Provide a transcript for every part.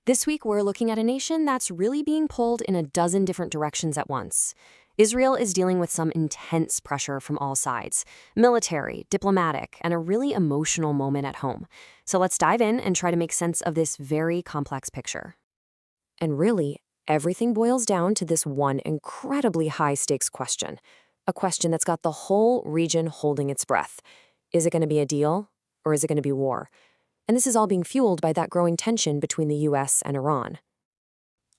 This week, we're looking at a nation that's really being pulled in a dozen different directions at once. Israel is dealing with some intense pressure from all sides, military, diplomatic, and a really emotional moment at home. So let's dive in and try to make sense of this very complex picture. And really, everything boils down to this one incredibly high-stakes question, a question that's got the whole region holding its breath. Is it going to be a deal, or is it going to be war? And this is all being fueled by that growing tension between the US and Iran.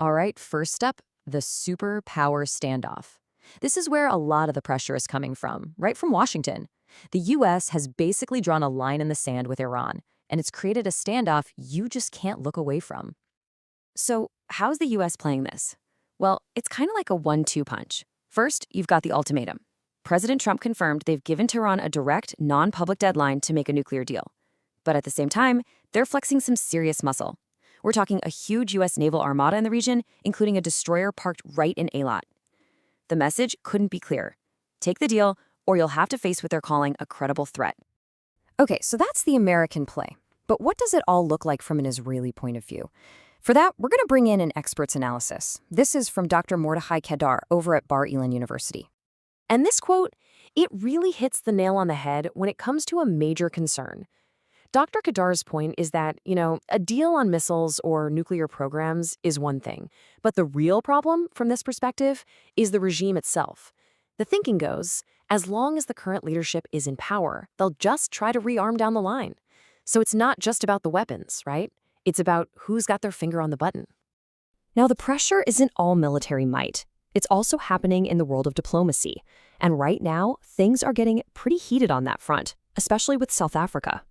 All right, first up, the superpower standoff. This is where a lot of the pressure is coming from, right from Washington. The US has basically drawn a line in the sand with Iran, and it's created a standoff you just can't look away from. So, how's the US playing this? Well, it's kind of like a 1-2 punch. First, you've got the ultimatum. President Trump confirmed they've given Tehran a direct, non-public deadline to make a nuclear deal. But at the same time, they're flexing some serious muscle. We're talking a huge US naval armada in the region, including a destroyer parked right in Eilat. The message couldn't be clearer. Take the deal, or you'll have to face what they're calling a credible threat. Okay, so that's the American play. But what does it all look like from an Israeli point of view? For that, we're going to bring in an expert's analysis. This is from Dr. Mordechai Kedar over at Bar Ilan University. And this quote, it really hits the nail on the head when it comes to a major concern. Dr. Kedar's point is that, a deal on missiles or nuclear programs is one thing, but the real problem from this perspective is the regime itself. The thinking goes, as long as the current leadership is in power, they'll just try to rearm down the line. So it's not just about the weapons, right? It's about who's got their finger on the button. Now, the pressure isn't all military might. It's also happening in the world of diplomacy. And right now, things are getting pretty heated on that front, especially with South Africa.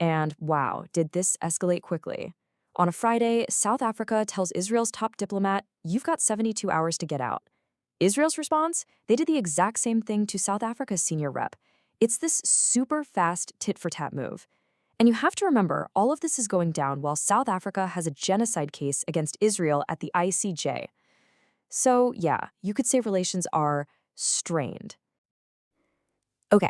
And wow, did this escalate quickly. On a Friday, South Africa tells Israel's top diplomat, you've got 72 hours to get out. Israel's response? They did the exact same thing to South Africa's senior rep. It's this super fast tit-for-tat move. And you have to remember, all of this is going down while South Africa has a genocide case against Israel at the ICJ. So yeah, you could say relations are strained. Okay.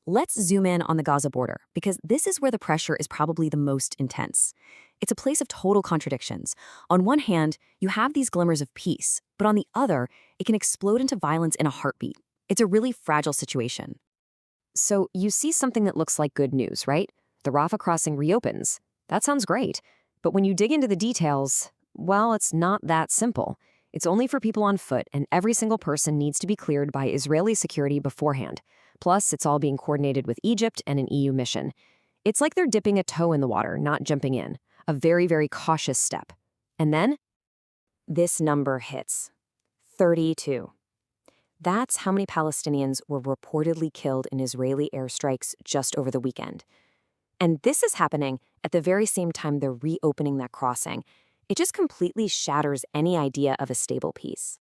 Let's zoom in on the Gaza border, because this is where the pressure is probably the most intense. It's a place of total contradictions. On one hand, you have these glimmers of peace, but on the other, it can explode into violence in a heartbeat. It's a really fragile situation. So you see something that looks like good news, right? The Rafa crossing reopens. That sounds great. But when you dig into the details, well, it's not that simple. It's only for people on foot, and every single person needs to be cleared by Israeli security beforehand. Plus, it's all being coordinated with Egypt and an EU mission. It's like they're dipping a toe in the water, not jumping in. A very, very cautious step. And then, this number hits. 32. That's how many Palestinians were reportedly killed in Israeli airstrikes just over the weekend. And this is happening at the very same time they're reopening that crossing. It just completely shatters any idea of a stable peace.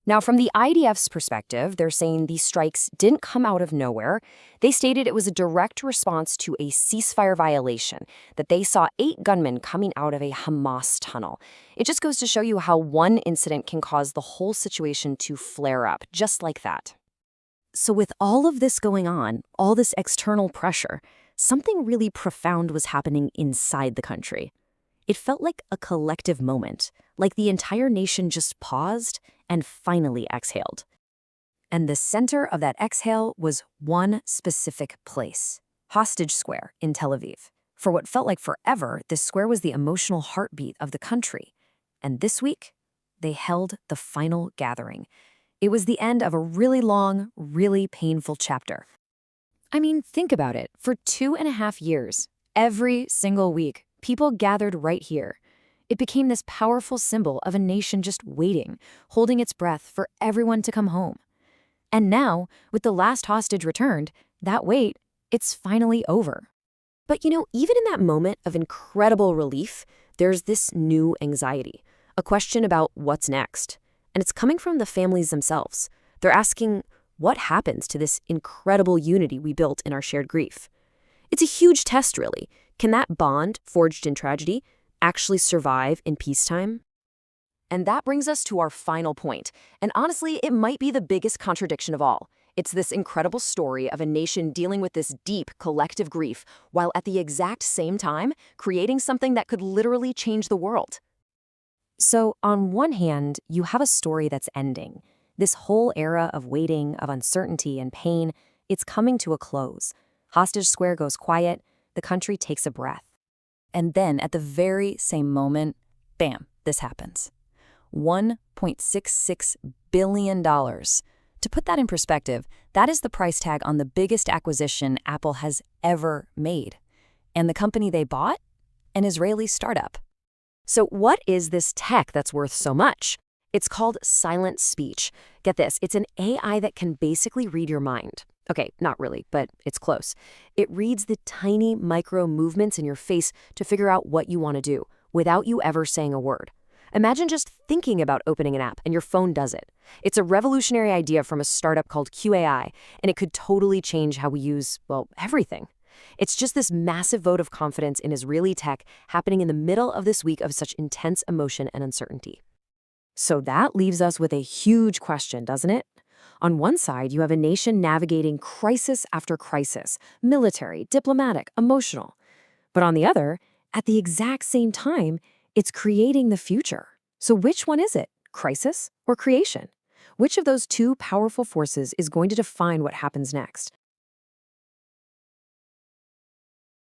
Now, from the IDF's perspective, they're saying these strikes didn't come out of nowhere. They stated it was a direct response to a ceasefire violation, that they saw 8 gunmen coming out of a Hamas tunnel. It just goes to show you how one incident can cause the whole situation to flare up, just like that. So with all of this going on, all this external pressure, something really profound was happening inside the country. It felt like a collective moment, like the entire nation just paused and finally exhaled. And the center of that exhale was one specific place, Hostage Square in Tel Aviv. For what felt like forever, this square was the emotional heartbeat of the country. And this week, they held the final gathering. It was the end of a really long, really painful chapter. I mean, think about it. For 2.5 years, every single week, people gathered right here. It became this powerful symbol of a nation just waiting, holding its breath for everyone to come home. And now, with the last hostage returned, that wait, it's finally over. But even in that moment of incredible relief, there's this new anxiety, a question about what's next. And it's coming from the families themselves. They're asking, what happens to this incredible unity we built in our shared grief? It's a huge test, really. Can that bond, forged in tragedy, actually survive in peacetime? And that brings us to our final point. And honestly, it might be the biggest contradiction of all. It's this incredible story of a nation dealing with this deep collective grief, while at the exact same time creating something that could literally change the world. So, on one hand, you have a story that's ending. This whole era of waiting, of uncertainty and pain, it's coming to a close. Hostage Square goes quiet, the country takes a breath. And then, at the very same moment, bam, this happens. $1.66 billion. To put that in perspective, that is the price tag on the biggest acquisition Apple has ever made. And the company they bought? An Israeli startup. So what is this tech that's worth so much? It's called silent speech. Get this, it's an AI that can basically read your mind. Okay, not really, but it's close. It reads the tiny micro movements in your face to figure out what you want to do, without you ever saying a word. Imagine just thinking about opening an app and your phone does it. It's a revolutionary idea from a startup called QAI, and it could totally change how we use, well, everything. It's just this massive vote of confidence in Israeli tech happening in the middle of this week of such intense emotion and uncertainty. So that leaves us with a huge question, doesn't it? On one side, you have a nation navigating crisis after crisis, military, diplomatic, emotional. But on the other, at the exact same time, it's creating the future. So which one is it? Crisis or creation? Which of those two powerful forces is going to define what happens next?